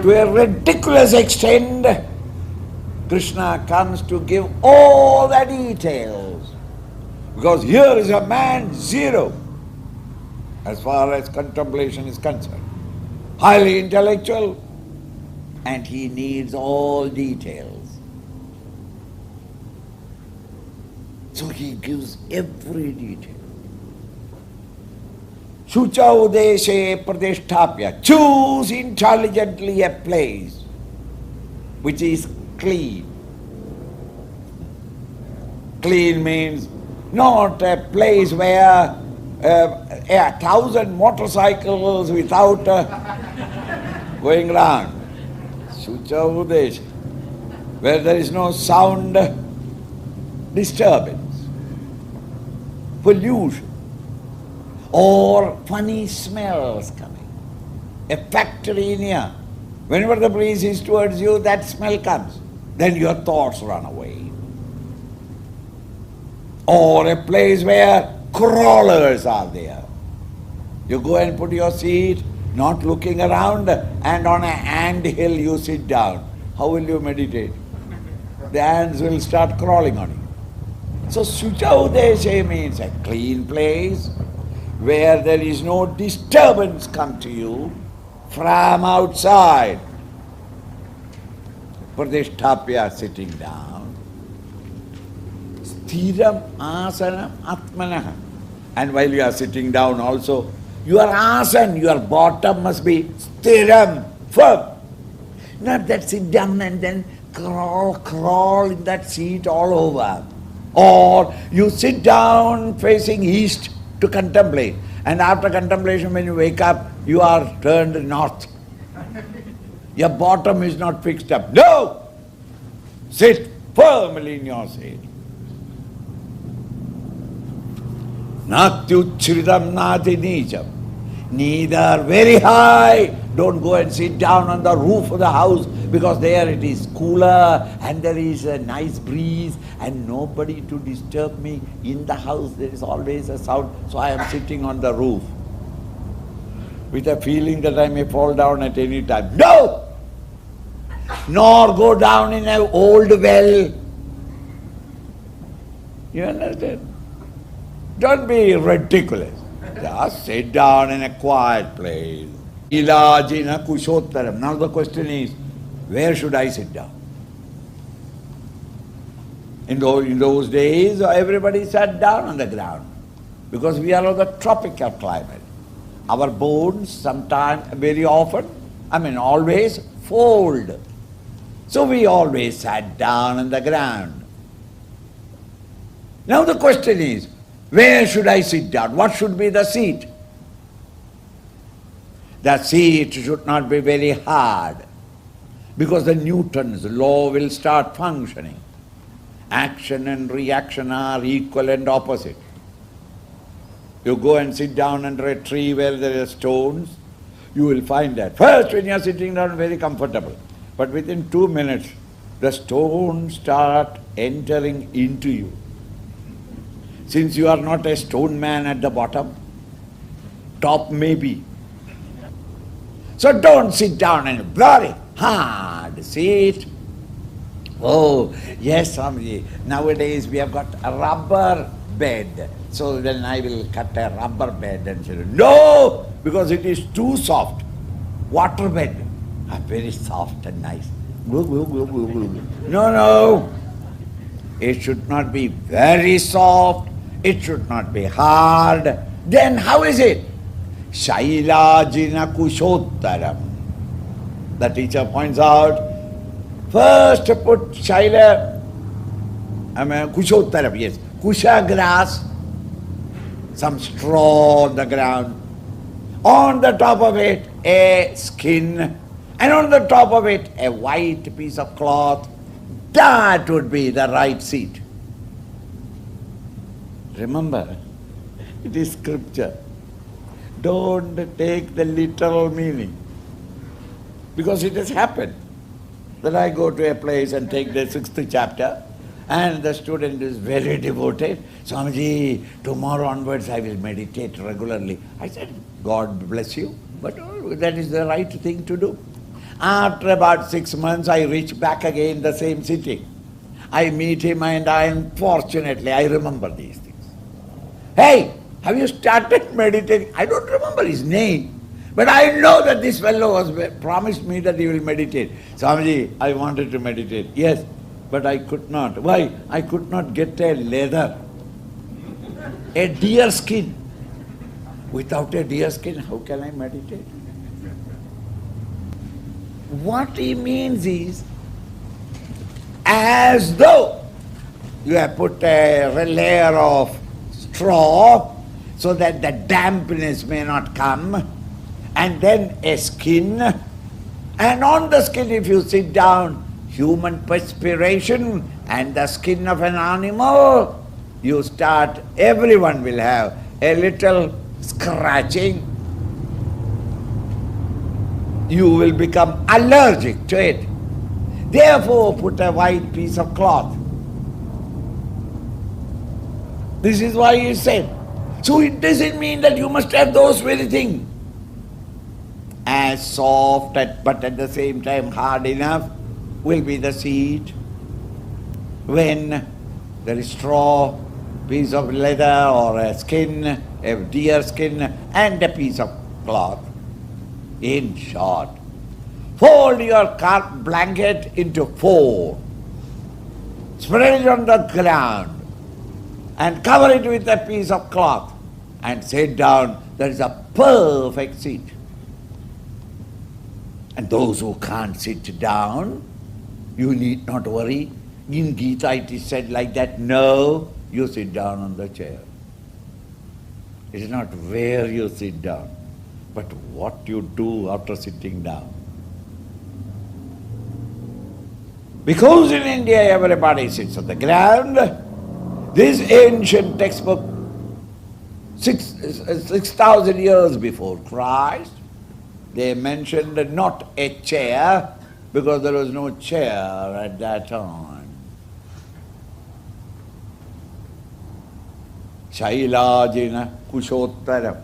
To a ridiculous extent, Krishna comes to give all the details. Because here is a man zero, as far as contemplation is concerned. Highly intellectual, and he needs all details. So he gives every detail. Shucha udeshe pradesthapya. Choose intelligently a place which is clean. Clean means not a place where 1,000 motorcycles without going round. Shucha udeshe. Where there is no sound disturbance, pollution, or funny smells coming. A factory near. Whenever the breeze is towards you, that smell comes. Then your thoughts run away. Or a place where crawlers are there. You go and put your seat, not looking around, and on an ant hill you sit down. How will you meditate? The ants will start crawling on you. So Shucha udeshe means a clean place where there is no disturbance come to you from outside. Pradesthapya, sitting down. Sthiram asanam atmanah. And while you are sitting down also, your asan, your bottom must be sthiram, firm. Not that sit down and then crawl in that seat all over. Or you sit down facing east to contemplate, and after contemplation when you wake up, you are turned north. Your bottom is not fixed up. No! Sit firmly in your seat. Natyuchridam nati nicham. Neither very high. Don't go and sit down on the roof of the house, because there it is cooler and there is a nice breeze and nobody to disturb me. In the house there is always a sound, so I am sitting on the roof with a feeling that I may fall down at any time. No! Nor go down in an old well. You understand? Don't be ridiculous. Just sit down in a quiet place. Ilajina kushottaram. Now the question is, where should I sit down? In those days, everybody sat down on the ground because we are of the tropical climate. Our bones sometimes, very often, always fold. So we always sat down on the ground. Now the question is, where should I sit down? What should be the seat? The seat should not be very hard, because the Newton's law will start functioning. Action and reaction are equal and opposite. You go and sit down under a tree where there are stones, you will find that first when you are sitting down very comfortable, but within 2 minutes the stones start entering into you. Since you are not a stone man at the bottom, top maybe. So don't sit down in a very hard seat. Oh, yes, Swamiji, nowadays we have got a rubber bed. So then I will cut a rubber bed and say, no, because it is too soft. Water bed, very soft and nice. No. It should not be very soft. It should not be hard. Then how is it? Shailajina kushottaram. The teacher points out, first put shaila, kushottaram, yes, kusha grass, some straw on the ground. On the top of it, a skin, and on the top of it, a white piece of cloth. That would be the right seat. Remember, it is scripture. Don't take the literal meaning. Because it has happened that I go to a place and take the 6th chapter, and the student is very devoted. Swamiji, tomorrow onwards I will meditate regularly. I said, God bless you, but that is the right thing to do. After about 6 months, I reach back again the same sitting. I meet him and unfortunately, I remember these things. Hey, have you started meditating? I don't remember his name, but I know that this fellow was promised me that he will meditate. Swamiji, I wanted to meditate. Yes, but I could not. Why? I could not get a leather, a deer skin. Without a deer skin, how can I meditate? What he means is, as though you have put a layer of straw so that the dampness may not come, and then a skin, and on the skin, if you sit down, human perspiration and the skin of an animal, you start, everyone will have a little scratching. You will become allergic to it. Therefore, put a white piece of cloth. This is why he said. So it doesn't mean that you must have those very things. As soft but at the same time hard enough will be the seat. When there is straw, piece of leather or a skin, a deer skin and a piece of cloth. In short, fold your blanket into 4, spread it on the ground and cover it with a piece of cloth and sit down. That is a perfect seat. And those who can't sit down, you need not worry. In Gita it is said like that, no, you sit down on the chair. It is not where you sit down, but what you do after sitting down. Because in India everybody sits on the ground, this ancient textbook, 6,000 years before Christ, they mentioned not a chair, because there was no chair at that time. Shailajina Kushottaram.